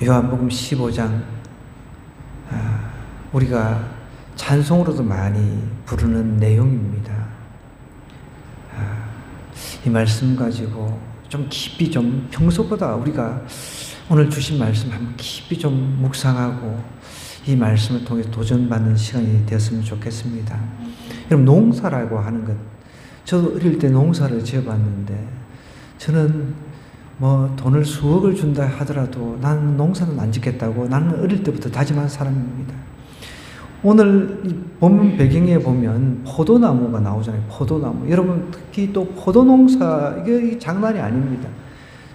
요한복음 15장, 우리가 찬송으로도 많이 부르는 내용입니다. 이 말씀 가지고 좀 깊이, 좀 평소보다 우리가 오늘 주신 말씀 한번 깊이 좀 묵상하고 이 말씀을 통해 도전받는 시간이 되었으면 좋겠습니다. 여러분, 농사라고 하는 것, 저도 어릴 때 농사를 지어봤는데 저는 돈을 수억을 준다 하더라도 나는 농사는 안 짓겠다고 나는 어릴 때부터 다짐한 사람입니다. 오늘 이 본문 배경에 보면 포도나무가 나오잖아요. 포도나무. 여러분, 특히 또 포도농사, 이게 장난이 아닙니다.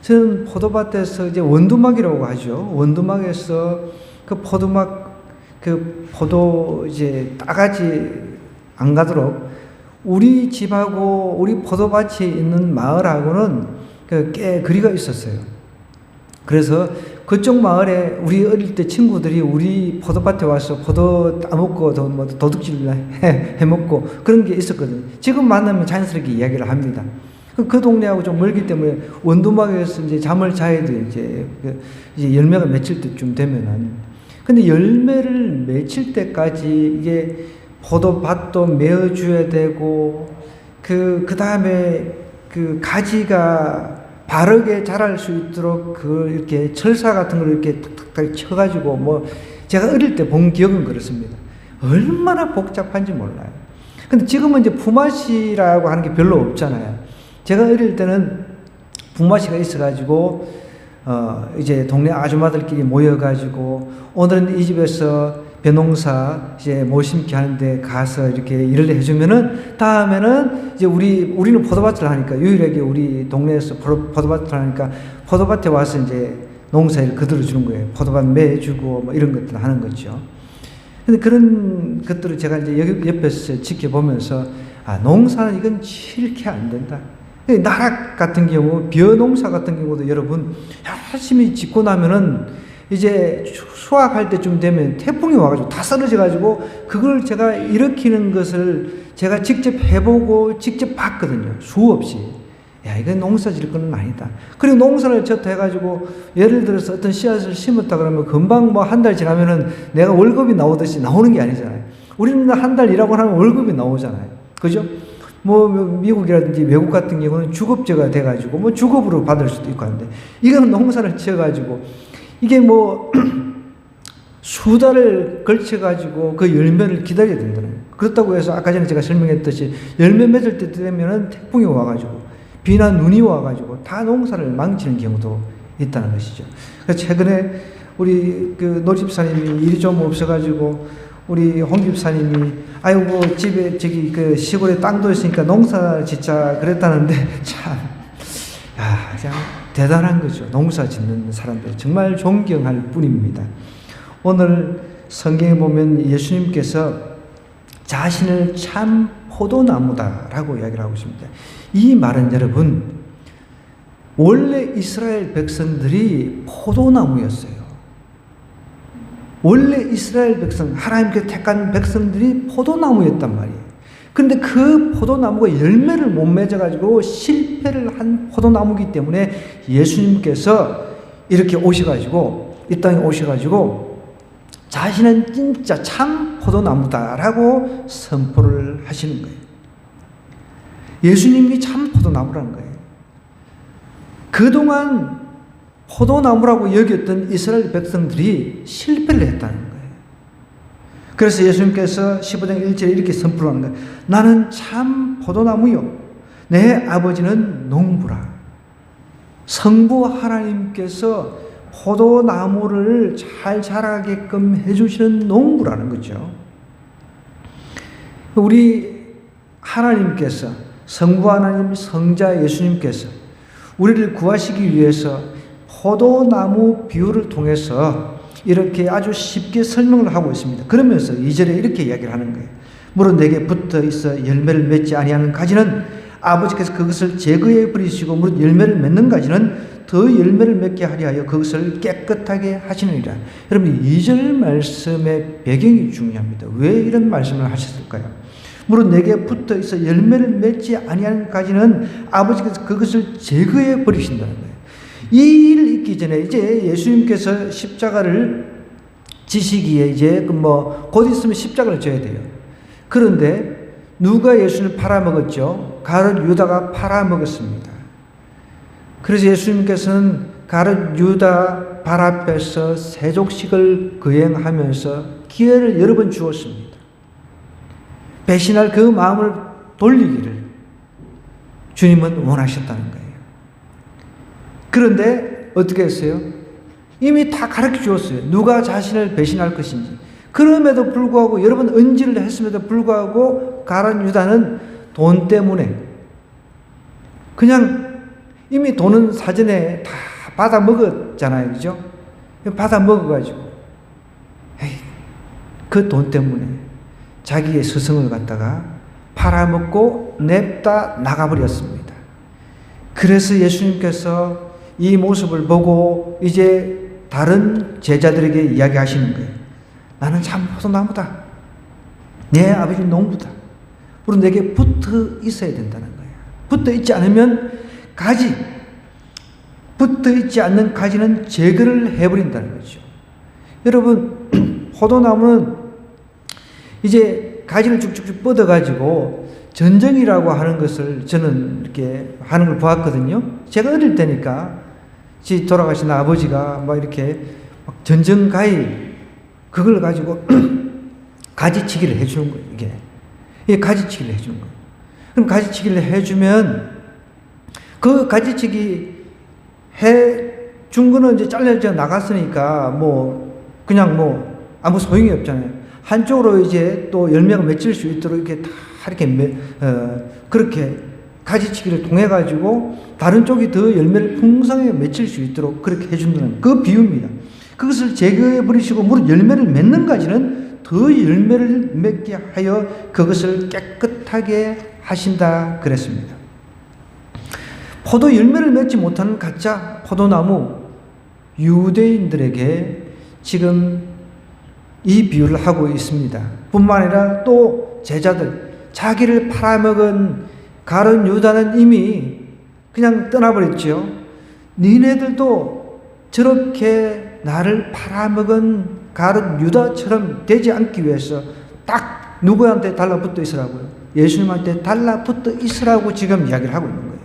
저는 포도밭에서 이제 원두막이라고 하죠. 원두막에서 그 포도막, 그 포도 이제 따가지 안 가도록 우리 집하고 우리 포도밭이 있는 마을하고는 꽤 거리가 있었어요. 그래서 그쪽 마을에 우리 어릴 때 친구들이 우리 포도밭에 와서 포도 따먹고 도둑질 해먹고 그런 게 있었거든요. 지금 만나면 자연스럽게 이야기를 합니다. 그 동네하고 좀 멀기 때문에 원두막에서 이제 잠을 자야 돼. 이제 열매가 맺힐 때쯤 되면은. 근데 열매를 맺힐 때까지 이게 포도밭도 메어줘야 되고, 그 다음에 그 가지가 바르게 자랄 수 있도록 이렇게 철사 같은 걸 이렇게 탁탁 쳐가지고 제가 어릴 때 본 기억은 그렇습니다. 얼마나 복잡한지 몰라요. 근데 지금은 이제 품앗이라고 하는 게 별로 없잖아요. 제가 어릴 때는 품앗이가 있어가지고, 이제 동네 아줌마들끼리 모여가지고, 오늘은 이 집에서 벼농사 이제 모심기 하는데 가서 이렇게 일을 해주면은, 다음에는 이제 우리는 포도밭을 하니까, 유일하게 우리 동네에서 포도밭을 하니까, 포도밭에 와서 이제 농사일 그대로 주는 거예요. 포도밭 매주고 이런 것들 하는 거죠. 근데 그런 것들을 제가 이제 옆에서 지켜보면서, 농사는 이건 싫게 안 된다. 나락 같은 경우, 벼농사 같은 경우도 여러분, 열심히 짓고 나면은 이제 수확할 때쯤 되면 태풍이 와가지고 다 쓰러져가지고 그걸 제가 일으키는 것을 제가 직접 해보고 직접 봤거든요. 수없이. 야, 이건 농사 질 건 아니다. 그리고 농사를 졌다 해가지고 예를 들어서 어떤 씨앗을 심었다 그러면 금방 한 달 지나면은 내가 월급이 나오듯이 나오는 게 아니잖아요. 우리는 한 달 일하고 나면 월급이 나오잖아요. 그죠? 미국이라든지 외국 같은 경우는 주급제가 돼가지고 주급으로 받을 수도 있고 하는데, 이건 농사를 지어가지고 이게 수달을 걸쳐가지고 그 열매를 기다려야 된다는 거예요. 그렇다고 해서 아까 전에 제가 설명했듯이 열매 맺을 때 되면은 태풍이 와가지고 비나 눈이 와가지고 다 농사를 망치는 경우도 있다는 것이죠. 그래서 최근에 우리 그 노집사님이 일이 좀 없어가지고 우리 홍 집사님이 아이고 집에 그 시골에 땅도 있으니까 농사 짓자 그랬다는데 참, 그냥 대단한 거죠. 농사 짓는 사람들 정말 존경할 뿐입니다. 오늘 성경에 보면 예수님께서 자신을 참 포도나무다라고 이야기를 하고 있습니다. 이 말은 여러분, 원래 이스라엘 백성들이 포도나무였어요. 원래 이스라엘 백성, 하나님께서 택한 백성들이 포도나무였단 말이에요. 그런데 그 포도나무가 열매를 못 맺어가지고 실패를 한 포도나무이기 때문에 예수님께서 이렇게 오셔가지고, 이 땅에 오셔가지고 자신은 진짜 참 포도나무다라고 선포를 하시는 거예요. 예수님이 참 포도나무라는 거예요. 그동안 포도나무라고 여겼던 이스라엘 백성들이 실패를 했다는 거예요. 그래서 예수님께서 15장 1절에 이렇게 선포를 하는 거예요. 나는 참 포도나무요, 내 아버지는 농부라. 성부 하나님께서 포도나무를 잘 자라게끔 해주시는 농부라는 거죠. 우리 하나님께서, 성부 하나님, 성자 예수님께서 우리를 구하시기 위해서 포도나무 비유를 통해서 이렇게 아주 쉽게 설명을 하고 있습니다. 그러면서 2절에 이렇게 이야기를 하는 거예요. 물론 내게 붙어 있어 열매를 맺지 아니하는 가지는 아버지께서 그것을 제거해 버리시고, 무릇 열매를 맺는 가지는 더 열매를 맺게 하려 하여 그것을 깨끗하게 하시느니라. 여러분, 2절 말씀의 배경이 중요합니다. 왜 이런 말씀을 하셨을까요? 물론 내게 붙어 있어 열매를 맺지 아니하는 가지는 아버지께서 그것을 제거해 버리신다는 거예요. 이 일이 있기 전에 이제 예수님께서 십자가를 지시기에 이제 곧 있으면 십자가를 져야 돼요. 그런데 누가 예수님을 팔아먹었죠? 가룟 유다가 팔아먹었습니다. 그래서 예수님께서는 가룟 유다 발 앞에서 세족식을 거행하면서 기회를 여러 번 주었습니다. 배신할 그 마음을 돌리기를 주님은 원하셨다는 거예요. 그런데 어떻게 했어요? 이미 다 가르쳐 주었어요. 누가 자신을 배신할 것인지. 그럼에도 불구하고 여러 번 언지를 했음에도 불구하고 가룟 유다는 돈 때문에 그냥 이미 돈은 사전에 다 받아 먹었잖아요. 그죠? 받아 먹어가지고 그 돈 때문에 자기의 스승을 갖다가 팔아먹고 냅다 나가버렸습니다. 그래서 예수님께서 이 모습을 보고 이제 다른 제자들에게 이야기하시는 거예요. 나는 참 포도나무다. 내 아버지 농부다. 우리 내게 붙어 있어야 된다는 거예요. 붙어 있지 않으면 붙어 있지 않는 가지는 제거를 해버린다는 거죠. 여러분, 포도나무는 이제 가지를 쭉쭉쭉 뻗어가지고 전정이라고 하는 것을 저는 이렇게 하는 걸 보았거든요. 제가 어릴 때니까 돌아가신 아버지가 막 이렇게 전정가위 그걸 가지고 가지치기를 해주는 거예요. 이게 가지치기를 해주는 거예요. 그럼 가지치기를 해주면 그 가지치기 해준 거는 이제 잘려져 나갔으니까 그냥 아무 소용이 없잖아요. 한쪽으로 이제 또 열매가 맺힐 수 있도록 이렇게 다 이렇게 그렇게 가지치기를 통해 가지고 다른 쪽이 더 열매를 풍성하게 맺힐 수 있도록 그렇게 해준다는 그 비유입니다. 그것을 제거해 버리시고 무릇 열매를 맺는 가지는 더 열매를 맺게 하여 그것을 깨끗하게 하신다 그랬습니다. 포도 열매를 맺지 못하는 가짜 포도나무 유대인들에게 지금 이 비유를 하고 있습니다. 뿐만 아니라 또 제자들 자기를 팔아먹은 가룟 유다는 이미 그냥 떠나버렸죠. 니네들도 저렇게 나를 팔아먹은 가룟 유다처럼 되지 않기 위해서 딱 누구한테 달라붙어 있으라고요? 예수님한테 달라붙어 있으라고 지금 이야기를 하고 있는 거예요.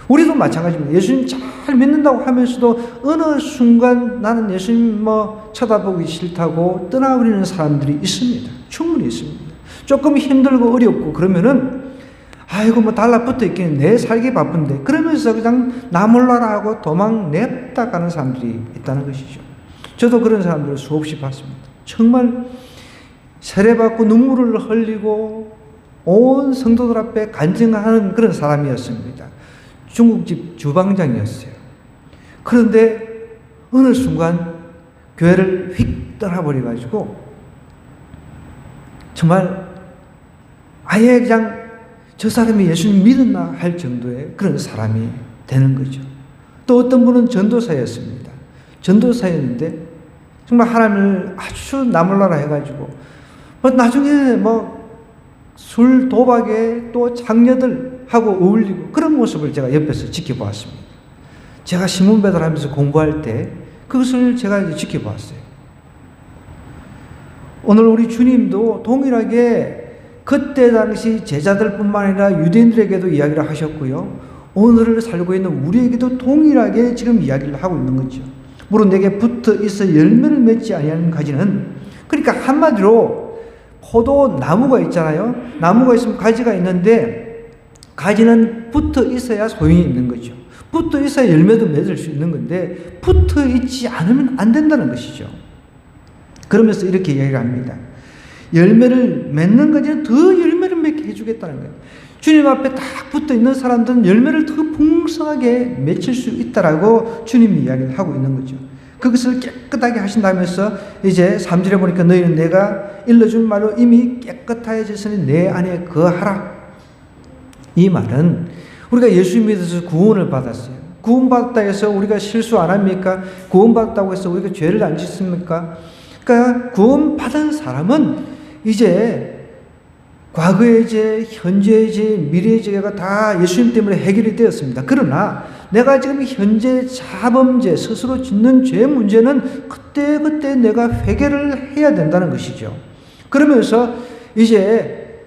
우리도 마찬가지입니다. 예수님 잘 믿는다고 하면서도 어느 순간 나는 예수님 쳐다보기 싫다고 떠나버리는 사람들이 있습니다. 충분히 있습니다. 조금 힘들고 어렵고 그러면은 아이고 달라붙어 있기는 내 살기 바쁜데 그러면서 그냥 나 몰라라 하고 도망 냅다 가는 사람들이 있다는 것이죠. 저도 그런 사람들을 수없이 봤습니다. 정말 세례받고 눈물을 흘리고 온 성도들 앞에 간증하는 그런 사람이었습니다. 중국집 주방장이었어요. 그런데 어느 순간 교회를 휙 떠나버려가지고 정말 아예 그냥 저 사람이 예수님 믿었나 할 정도의 그런 사람이 되는 거죠. 또 어떤 분은 전도사였습니다. 전도사였는데 정말 하나님을 아주 나몰라라 해가지고 나중에 술 도박에 또 장녀들하고 어울리고 그런 모습을 제가 옆에서 지켜보았습니다. 제가 신문 배달하면서 공부할 때 그것을 제가 지켜보았어요. 오늘 우리 주님도 동일하게 그때 당시 제자들뿐만 아니라 유대인들에게도 이야기를 하셨고요. 오늘을 살고 있는 우리에게도 동일하게 지금 이야기를 하고 있는 거죠. 물론 내게 붙어 있어 열매를 맺지 아니하는 가지는, 그러니까 한마디로 포도나무가 있잖아요. 나무가 있으면 가지가 있는데 가지는 붙어 있어야 소용이 있는 거죠. 붙어 있어야 열매도 맺을 수 있는 건데 붙어 있지 않으면 안 된다는 것이죠. 그러면서 이렇게 이야기를 합니다. 열매를 맺는 가지는 더 열매를 맺게 해주겠다는 거예요. 주님 앞에 딱 붙어 있는 사람들은 열매를 더 풍성하게 맺힐 수 있다라고 주님이 이야기를 하고 있는 거죠. 그것을 깨끗하게 하신다면서 이제 3절에 보니까 너희는 내가 일러준 말로 이미 깨끗하여졌으니 내 안에 거하라. 이 말은 우리가 예수 믿어서 구원을 받았어요. 구원받았다 해서 우리가 실수 안 합니까? 구원받았다고 해서 우리가 죄를 안 짓습니까? 그러니까 구원받은 사람은 이제 과거의 죄, 현재의 죄, 미래의 죄가 다 예수님 때문에 해결이 되었습니다. 그러나 내가 지금 현재 자범죄, 스스로 짓는 죄 문제는 그때그때 내가 회개를 해야 된다는 것이죠. 그러면서 이제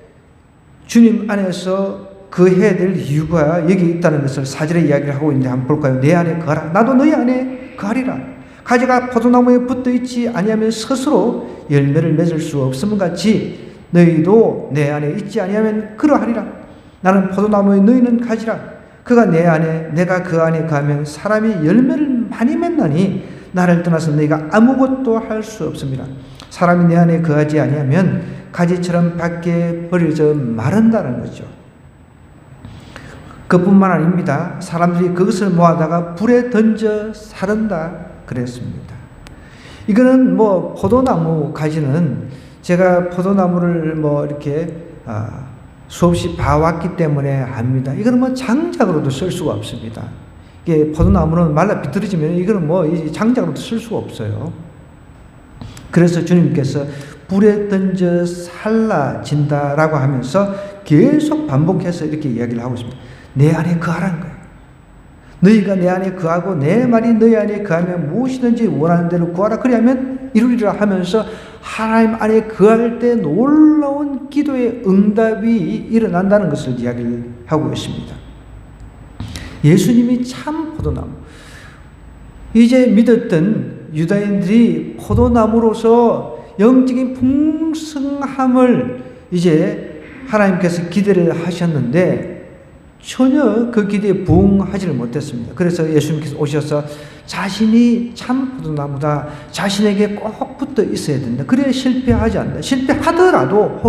주님 안에서 그 해야 될 이유가 여기 있다는 것을 4절에 이야기를 하고 있는데 한번 볼까요? 내 안에 거하라. 나도 너희 안에 거하리라. 가지가 포도나무에 붙어 있지 아니하면 스스로 열매를 맺을 수 없음과 같이 너희도 내 안에 있지 아니하면 그러하리라. 나는 포도나무에 너희는 가지라. 그가 내 안에 내가 그 안에 가면 사람이 열매를 많이 맺나니 나를 떠나서 너희가 아무것도 할 수 없습니다. 사람이 내 안에 거하지 아니하면 가지처럼 밖에 버려져 마른다는 거죠. 그뿐만 아닙니다. 사람들이 그것을 모아다가 불에 던져 사른다 그랬습니다. 이거는 뭐 포도나무 가지는 제가 포도나무를 뭐 이렇게 수없이 봐왔기 때문에 압니다. 이거는 뭐 장작으로도 쓸 수가 없습니다. 이게 포도나무는 말라 비틀어지면 이거는 뭐 장작으로도 쓸 수가 없어요. 그래서 주님께서 불에 던져 살라진다라고 하면서 계속 반복해서 이렇게 이야기를 하고 있습니다. 내 안에 거하라는 거예요. 너희가 내 안에 거하고 내 말이 너희 안에 거하면 무엇이든지 원하는 대로 구하라. 그리하면 이루리라 하면서 하나님 안에 거할 때 놀라운 기도의 응답이 일어난다는 것을 이야기를 하고 있습니다. 예수님이 참 포도나무. 이제 믿었던 유다인들이 포도나무로서 영적인 풍성함을 이제 하나님께서 기대를 하셨는데 전혀 그 기대에 부응하지를 못했습니다. 그래서 예수님께서 오셔서 자신이 참 포도나무다. 자신에게 꼭 붙어 있어야 된다. 그래야 실패하지 않는다. 실패하더라도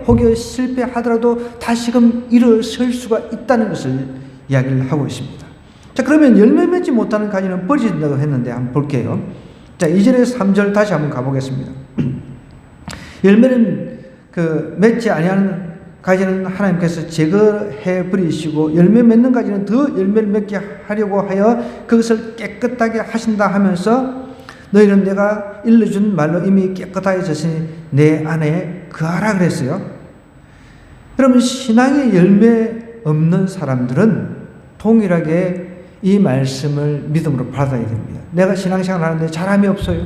혹여 실패하더라도 다시금 일어설 수가 있다는 것을 이야기를 하고 있습니다. 자, 그러면 열매 맺지 못하는 가지는 버려진다고 했는데 한번 볼게요. 자, 2절에서 3절 다시 한번 가보겠습니다. 열매는 맺지 아니하는 가지는 하나님께서 제거해 버리시고 열매 맺는 가지는 더 열매를 맺게 하려고 하여 그것을 깨끗하게 하신다 하면서 너희는 내가 일러준 말로 이미 깨끗하여졌으니 내 안에 거하라 그랬어요. 여러분, 신앙의 열매 없는 사람들은 동일하게 이 말씀을 믿음으로 받아야 됩니다. 내가 신앙생활 하는데 잘함이 없어요.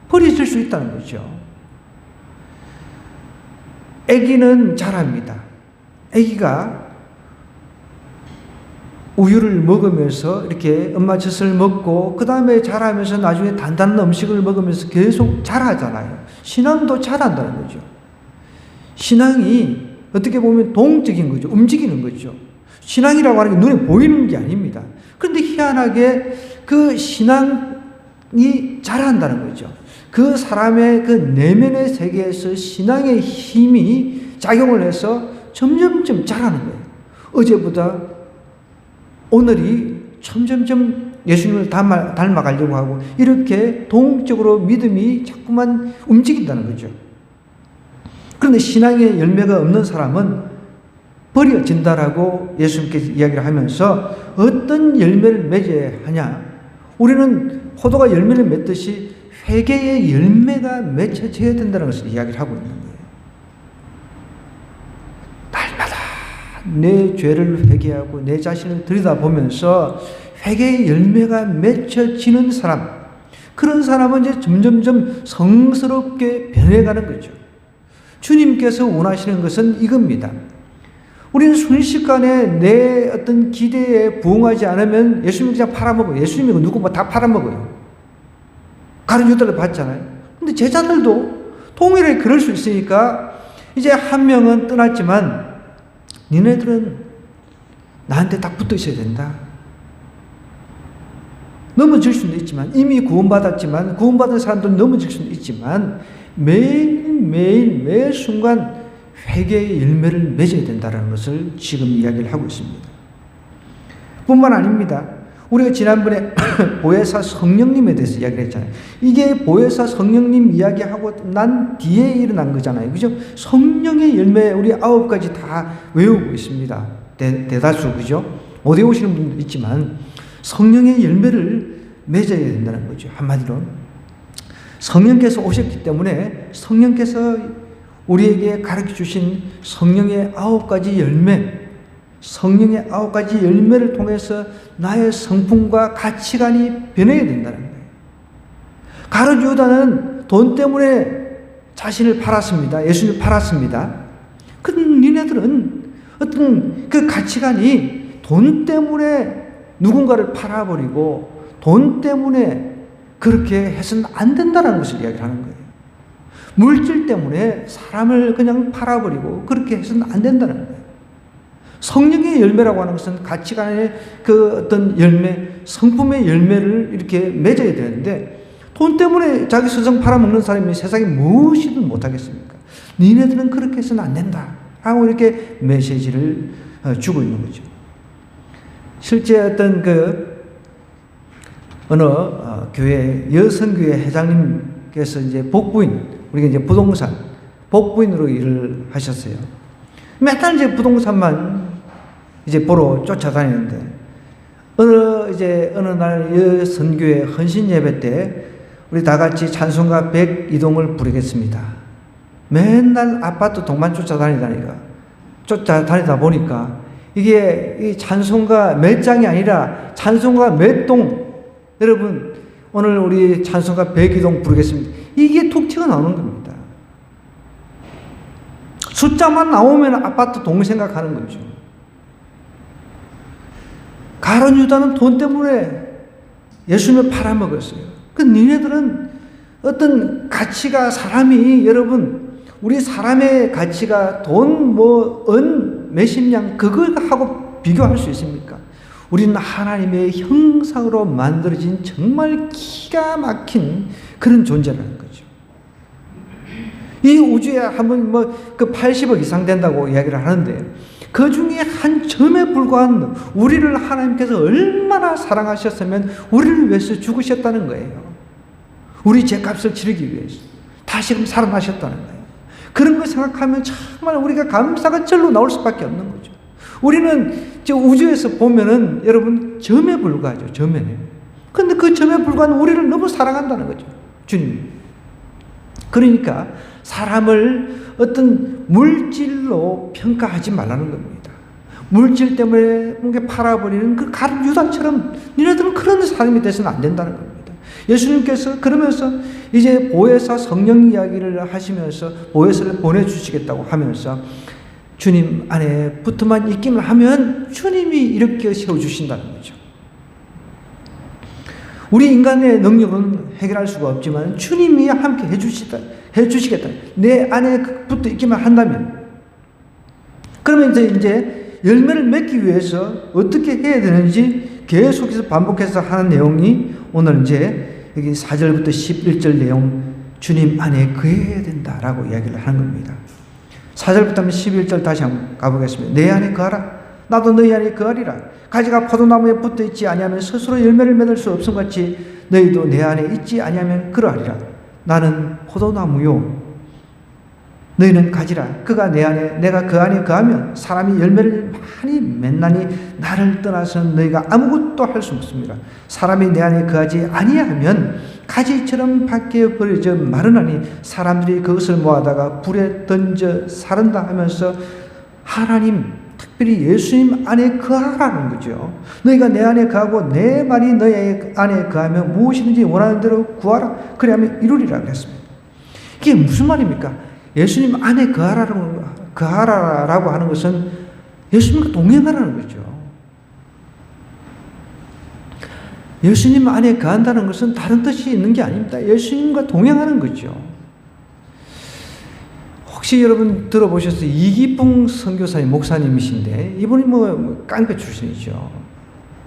버려질 수 있다는 거죠. 아기는 잘합니다. 아기가 우유를 먹으면서 이렇게 엄마 젖을 먹고 그 다음에 자라면서 나중에 단단한 음식을 먹으면서 계속 자라잖아요. 신앙도 자란다는 거죠. 신앙이 어떻게 보면 동적인 거죠. 움직이는 거죠. 신앙이라고 하는 게 눈에 보이는 게 아닙니다. 그런데 희한하게 그 신앙이 자란다는 거죠. 그 사람의 그 내면의 세계에서 신앙의 힘이 작용을 해서 점점점 자라는 거예요. 어제보다 오늘이 점점점 예수님을 닮아가려고 하고 이렇게 동적으로 믿음이 자꾸만 움직인다는 거죠. 그런데 신앙의 열매가 없는 사람은 버려진다라고 예수님께서 이야기를 하면서 어떤 열매를 맺어야 하냐? 우리는 포도가 열매를 맺듯이 회개의 열매가 맺혀져야 된다는 것을 이야기를 하고 있는 거예요. 날마다 내 죄를 회개하고 내 자신을 들여다보면서 회개의 열매가 맺혀지는 사람, 그런 사람은 이제 점점점 성스럽게 변해가는 거죠. 주님께서 원하시는 것은 이겁니다. 우리는 순식간에 내 어떤 기대에 부응하지 않으면 예수님 그냥 팔아먹어요. 예수님이 누구 뭐 다 팔아먹어요. 가룟 유다를 봤잖아요. 근데 제자들도 동일하게 그럴 수 있으니까 이제 한 명은 떠났지만 니네들은 나한테 딱 붙어 있어야 된다. 넘어질 수는 있지만 이미 구원받았지만 구원받은 사람들은 넘어질 수는 있지만 매일매일 매 순간 회개의 열매를 맺어야 된다는 것을 지금 이야기를 하고 있습니다. 뿐만 아닙니다. 우리가 지난번에 보혜사 성령님에 대해서 이야기를 했잖아요. 이게 보혜사 성령님 이야기하고 난 뒤에 일어난 거잖아요. 그죠? 성령의 열매 우리 9가지 다 외우고 있습니다. 대다수, 그죠? 못 외우시는 분도 있지만 성령의 열매를 맺어야 된다는 거죠. 한마디로. 성령께서 오셨기 때문에 성령께서 우리에게 가르쳐 주신 성령의 9가지 열매, 성령의 9가지 열매를 통해서 나의 성품과 가치관이 변해야 된다는 거예요. 가룟 유다는 돈 때문에 자신을 팔았습니다. 예수님을 팔았습니다. 그런 니네들은 어떤 그 가치관이 돈 때문에 누군가를 팔아버리고 돈 때문에 그렇게 해서는 안 된다는 것을 이야기하는 거예요. 물질 때문에 사람을 그냥 팔아버리고 그렇게 해서는 안 된다는 거예요. 성령의 열매라고 하는 것은 가치관의 그 어떤 열매, 성품의 열매를 이렇게 맺어야 되는데 돈 때문에 자기 스스로 팔아먹는 사람이 세상에 무엇이든 못하겠습니까? 니네들은 그렇게 해서는 안 된다 하고 이렇게 메시지를 주고 있는 거죠. 실제 어떤 어느 교회 여성교회 회장님께서 이제 복부인, 우리가 이제 부동산 복부인으로 일을 하셨어요. 맨날 이제 부동산만 이제 보러 쫓아다니는데 어느 날 여선교회 헌신 예배 때 우리 다 같이 찬송가 102동을 부르겠습니다. 맨날 아파트 동만 쫓아다니다 보니까 이게 이 찬송가 몇 장이 아니라 찬송가 몇 동, 여러분 오늘 우리 찬송가 102동 부르겠습니다. 이게 툭 튀어나오는 겁니다. 숫자만 나오면 아파트 동 생각하는 거죠. 가룟 유다는 돈 때문에 예수님을 팔아먹었어요. 그 니네들은 어떤 가치가 사람이 여러분 우리 사람의 가치가 돈 몇십냥 그걸하고 비교할 수 있습니까? 우리는 하나님의 형상으로 만들어진 정말 기가 막힌 그런 존재라는 거죠. 이 우주에 한번 그 80억 이상 된다고 이야기를 하는데 그 중에 한 점에 불과한 우리를 하나님께서 얼마나 사랑하셨으면 우리를 위해서 죽으셨다는 거예요. 우리 죄값을 치르기 위해서 다시금 살아나셨다는 거예요. 그런 거 생각하면 정말 우리가 감사가 절로 나올 수밖에 없는 거죠. 우리는 저 우주에서 보면은 여러분 점에 불과하죠. 점에. 근데 그 점에 불과한 우리를 너무 사랑한다는 거죠. 주님. 그러니까 사람을 어떤 물질로 평가하지 말라는 겁니다. 물질 때문에 뭔가 팔아버리는 그 가룟 유다처럼 니네들은 그런 사람이 돼서는 안 된다는 겁니다. 예수님께서 그러면서 이제 보혜사 성령 이야기를 하시면서 보혜사를 보내주시겠다고 하면서 주님 안에 붙어만 있기만 하면 주님이 이렇게 세워주신다는 거죠. 우리 인간의 능력은 해결할 수가 없지만 주님이 함께 해주시겠다. 내 안에 붙어 있기만 한다면. 그러면 이제 열매를 맺기 위해서 어떻게 해야 되는지 계속해서 반복해서 하는 내용이 오늘 이제 여기 4절부터 11절 내용 주님 안에 거해야 된다라고 이야기를 하는 겁니다. 4절부터 11절 다시 한번 가보겠습니다. 내 안에 거하라. 나도 너희 안에 거하리라. 가지가 포도나무에 붙어 있지 아니하면 스스로 열매를 맺을 수 없음 같이 너희도 내 안에 있지 아니하면 그러하리라. 나는 포도나무요 너희는 가지라. 그가 내 안에 내가 그 안에 거하면 사람이 열매를 많이 맺나니 나를 떠나서 너희가 아무것도 할 수 없습니다. 사람이 내 안에 거하지 아니하면 가지처럼 밖에 버려져 마르나니 사람들이 그것을 모아다가 불에 던져 사른다 하면서 하나님 특별히 예수님 안에 거하라는 거죠. 너희가 내 안에 거하고 내 말이 너희 안에 거하면 무엇이든지 원하는 대로 구하라. 그리하면 이루리라 그랬습니다. 이게 무슨 말입니까? 예수님 안에 거하라라고 하는 것은 예수님과 동행하라는 거죠. 예수님 안에 거한다는 것은 다른 뜻이 있는 게 아닙니다. 예수님과 동행하는 거죠. 혹시 여러분 들어보셨어요? 이기풍 선교사님 목사님이신데 이분이 깡패 출신이죠.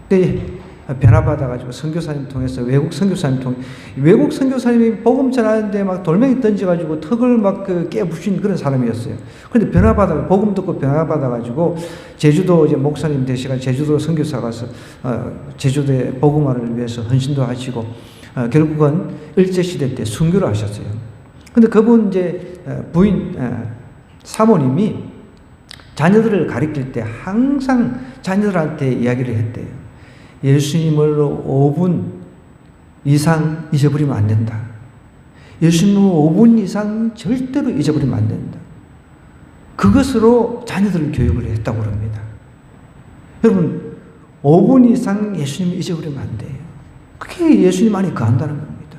근데 변화받아가지고 선교사님 통해서 외국 선교사님이 복음 전하는데 막 돌멩이 던져가지고 턱을 막 깨부신 그런 사람이었어요. 그런데 변화받아 복음 듣고 변화받아가지고 제주도 이제 목사님 되시가 제주도 선교사 가서 제주도의 복음화를 위해서 헌신도 하시고 결국은 일제시대 때 순교를 하셨어요. 근데 그분 이제 부인 사모님이 자녀들을 가르칠 때 항상 자녀들한테 이야기를 했대요. 예수님을 5분 이상 잊어버리면 안 된다. 예수님을 5분 이상 절대로 잊어버리면 안 된다. 그것으로 자녀들을 교육을 했다고 합니다. 여러분, 5분 이상 예수님 잊어버리면 안 돼요. 그게 예수님 안에 거한다는 겁니다.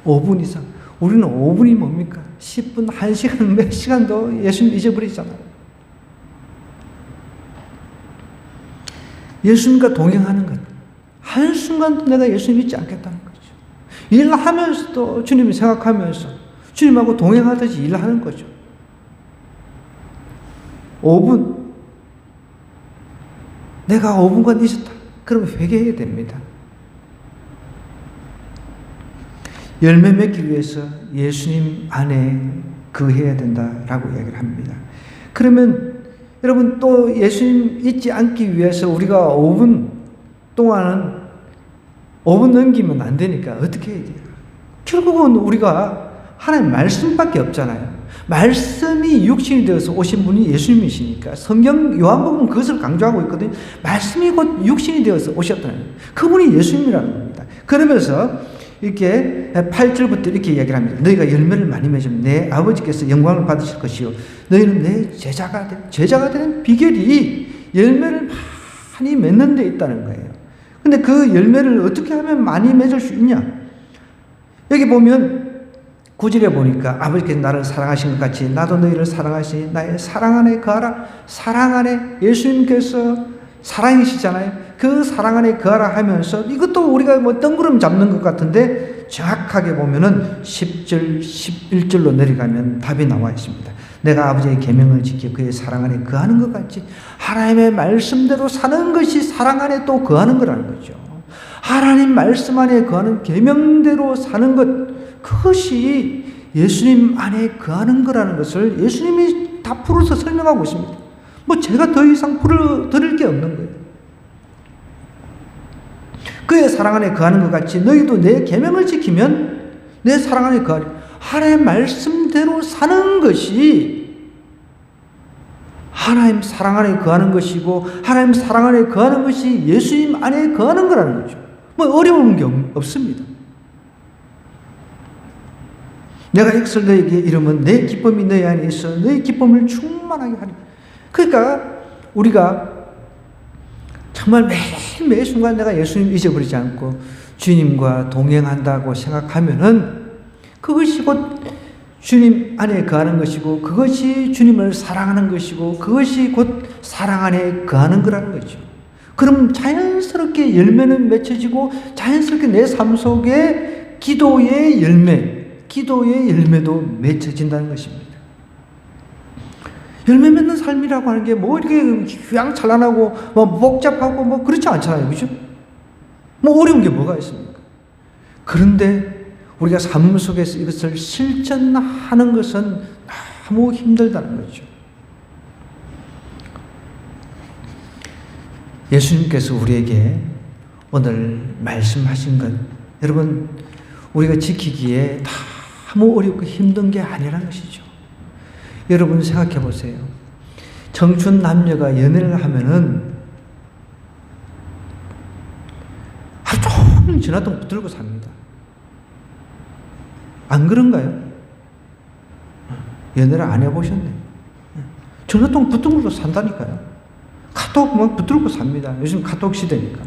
5분 이상. 우리는 5분이 뭡니까? 10분, 1시간, 몇 시간도 예수님 잊어버리잖아요. 예수님과 동행하는 것. 한순간도 내가 예수님 잊지 않겠다는 거죠. 일하면서도 주님을 생각하면서 주님하고 동행하듯이 일하는 거죠. 5분. 내가 5분간 잊었다. 그러면 회개해야 됩니다. 열매 맺기 위해서 예수님 안에 거해야 된다라고 이야기를 합니다. 그러면 여러분 또 예수님 잊지 않기 위해서 우리가 5분 동안은 5분 넘기면 안 되니까 어떻게 해야 돼요? 결국은 우리가 하나님 말씀밖에 없잖아요. 말씀이 육신이 되어서 오신 분이 예수님이시니까 성경 요한복음은 그것을 강조하고 있거든요. 말씀이 곧 육신이 되어서 오셨다는 거예요. 그분이 예수님이라는 겁니다. 그러면서 이렇게 8절부터 이렇게 이야기를 합니다. 너희가 열매를 많이 맺으면 내 아버지께서 영광을 받으실 것이요 너희는 내 제자가 되는 비결이 열매를 많이 맺는 데 있다는 거예요. 근데 그 열매를 어떻게 하면 많이 맺을 수 있냐? 여기 보면 9절에 보니까 아버지께서 나를 사랑하신 것 같이 나도 너희를 사랑하시니 나의 사랑 안에 거하라. 사랑 안에 예수님께서 사랑이시잖아요. 그 사랑 안에 거하라 하면서 이것도 우리가 뭐 뜬구름 잡는 것 같은데 정확하게 보면은 10절, 11절로 내려가면 답이 나와 있습니다. 내가 아버지의 계명을 지켜 그의 사랑 안에 거하는 것 같이 하나님의 말씀대로 사는 것이 사랑 안에 또 거하는 거라는 거죠. 하나님 말씀 안에 거하는 계명대로 사는 것, 그것이 예수님 안에 거하는 거라는 것을 예수님이 다 풀어서 설명하고 있습니다. 뭐 제가 더 이상 풀어드릴 게 없는 거예요. 그의 사랑 안에 거하는 것 같이 너희도 내 계명을 지키면 내 사랑 안에 거하리. 하나님의 말씀대로 사는 것이 하나님 사랑 안에 거하는 것이고 하나님 사랑 안에 거하는 것이 예수님 안에 거하는 거라는 거죠. 뭐 어려운 게 없습니다. 내가 액설 너에게 이르면 내 기쁨이 너희 안에 있어 너희 기쁨을 충만하게 하리. 그러니까 우리가 정말 매일 순간 내가 예수님 잊어버리지 않고 주님과 동행한다고 생각하면은 그것이 곧 주님 안에 거하는 것이고 그것이 주님을 사랑하는 것이고 그것이 곧 사랑 안에 거하는 거라는 거죠. 그럼 자연스럽게 열매는 맺혀지고 자연스럽게 내 삶 속에 기도의 열매도 맺혀진다는 것입니다. 열매 맺는 삶이라고 하는 게 뭐 이렇게 휘황찬란하고 뭐 복잡하고 뭐 그렇지 않잖아요. 그죠? 뭐 어려운 게 뭐가 있습니까? 그런데 우리가 삶 속에서 이것을 실천하는 것은 너무 힘들다는 거죠. 예수님께서 우리에게 오늘 말씀하신 것, 여러분, 우리가 지키기에 너무 어렵고 힘든 게 아니라는 것이죠. 여러분 생각해 보세요. 청춘 남녀가 연애를 하면은 하루 종일 전화통 붙들고 삽니다. 안 그런가요? 연애를 안 해보셨네. 전화통 붙들고 산다니까요. 카톡 막 붙들고 삽니다. 요즘 카톡 시대니까.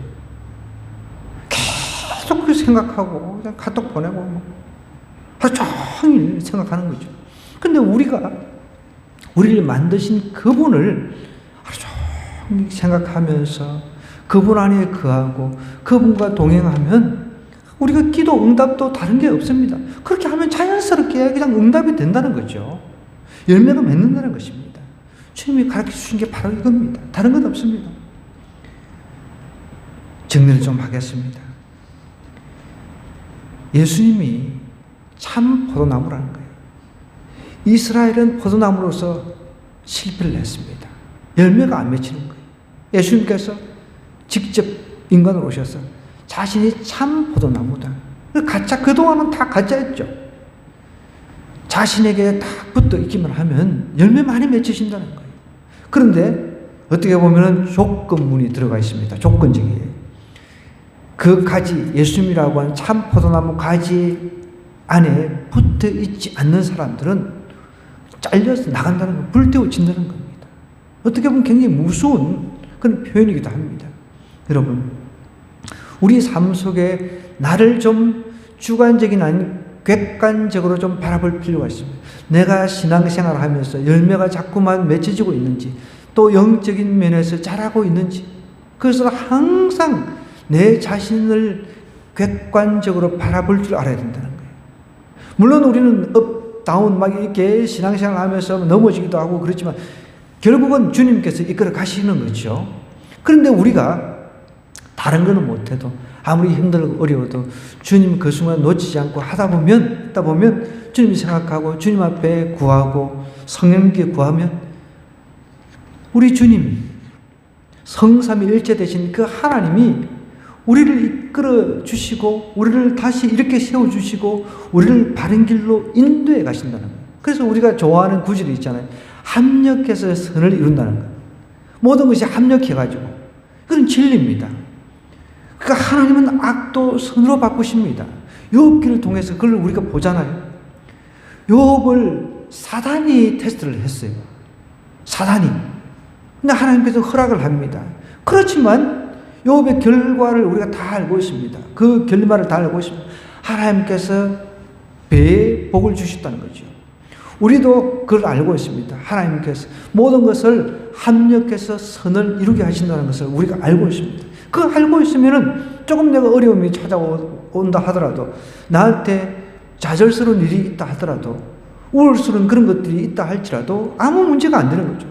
계속 그 생각하고 그냥 카톡 보내고 하루 종일 생각하는 거죠. 근데 우리를 만드신 그분을 하루 종일 생각하면서 그분 안에 거하고 그분과 동행하면 우리가 기도 응답도 다른 게 없습니다. 그렇게 하면 자연스럽게 그냥 응답이 된다는 거죠. 열매가 맺는다는 것입니다. 주님이 가르쳐 주신 게 바로 이겁니다. 다른 건 없습니다. 정리를 좀 하겠습니다. 예수님이 참 포도나무라는 거예요. 이스라엘은 포도나무로서 실패를 했습니다. 열매가 안 맺히는 거예요. 예수님께서 직접 인간으로 오셔서 자신이 참 포도나무다. 그동안은 다 가짜였죠. 자신에게 딱 붙어 있기만 하면 열매 많이 맺히신다는 거예요. 그런데 어떻게 보면 조건문이 들어가 있습니다. 조건적이에요. 그 가지, 예수님이라고 하는 참 포도나무 가지 안에 붙어 있지 않는 사람들은 잘려서 나간다는 거, 불태워진다는 겁니다. 어떻게 보면 굉장히 무서운 그런 표현이기도 합니다. 여러분, 우리 삶 속에 나를 좀 주관적인 아닌 객관적으로 좀 바라볼 필요가 있습니다. 내가 신앙생활을 하면서 열매가 자꾸만 맺혀지고 있는지, 또 영적인 면에서 자라고 있는지, 그래서 항상 내 자신을 객관적으로 바라볼 줄 알아야 된다는 거예요. 물론 우리는 업, 다운 막 이렇게 신앙생활 하면서 넘어지기도 하고 그렇지만 결국은 주님께서 이끌어 가시는 거죠. 그런데 우리가 다른 거는 못해도 아무리 힘들고 어려워도 주님 그 순간 놓치지 않고 하다 보면 주님 생각하고 주님 앞에 구하고 성령께 구하면 우리 주님이 성삼위일체 되신 그 하나님이 우리를 이끌어 주시고 우리를 다시 이렇게 세워주시고 우리를 바른 길로 인도해 가신다는 거예요. 그래서 우리가 좋아하는 구절이 있잖아요. 합력해서 선을 이룬다는 거예요. 모든 것이 합력해가지고. 그건 진리입니다. 그러니까 하나님은 악도 선으로 바꾸십니다. 욥기를 통해서 그걸 우리가 보잖아요. 욥을 사단이 테스트를 했어요. 사단이. 근데 하나님께서 허락을 합니다. 그렇지만 욥의 결과를 우리가 다 알고 있습니다. 그 결말을 다 알고 있습니다. 하나님께서 배의 복을 주셨다는 거죠. 우리도 그걸 알고 있습니다. 하나님께서 모든 것을 합력해서 선을 이루게 하신다는 것을 우리가 알고 있습니다. 그거 알고 있으면은 조금 내가 어려움이 찾아온다 하더라도, 나한테 좌절스러운 일이 있다 하더라도, 우울스러운 그런 것들이 있다 할지라도 아무 문제가 안 되는 거죠.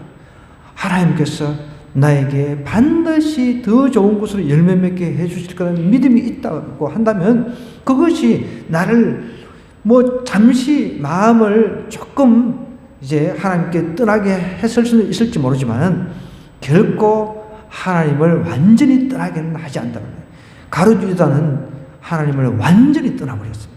하나님께서 나에게 반드시 더 좋은 곳으로 열매 맺게 해주실 거라는 믿음이 있다고 한다면 그것이 나를 잠시 마음을 조금 이제 하나님께 떠나게 했을 수는 있을지 모르지만 결코 하나님을 완전히 떠나게는 하지 않는다는 거예요. 가룟 유다는 하나님을 완전히 떠나버렸습니다.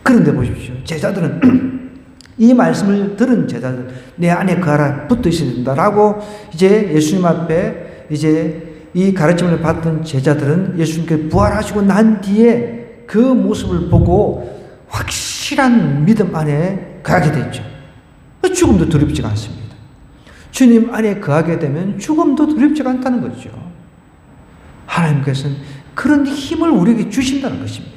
그런데 보십시오. 제자들은 이 말씀을 들은 제자들, 내 안에 그 하나 붙어 있어야 된다라고 이제 예수님 앞에 이제 이 가르침을 받던 제자들은 예수님께 부활하시고 난 뒤에 그 모습을 보고 확실한 믿음 안에 거하게 됐죠. 죽음도 두렵지가 않습니다. 주님 안에 거하게 되면 죽음도 두렵지가 않다는 거죠. 하나님께서는 그런 힘을 우리에게 주신다는 것입니다.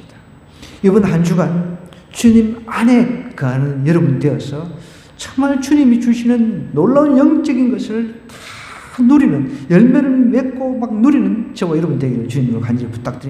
이번 한 주간 주님 안에 거하는 여러분 되어서 정말 주님이 주시는 놀라운 영적인 것을 다 누리는, 열매를 맺고 막 누리는 저와 여러분 되기를 주님으로 간절히 부탁드립니다.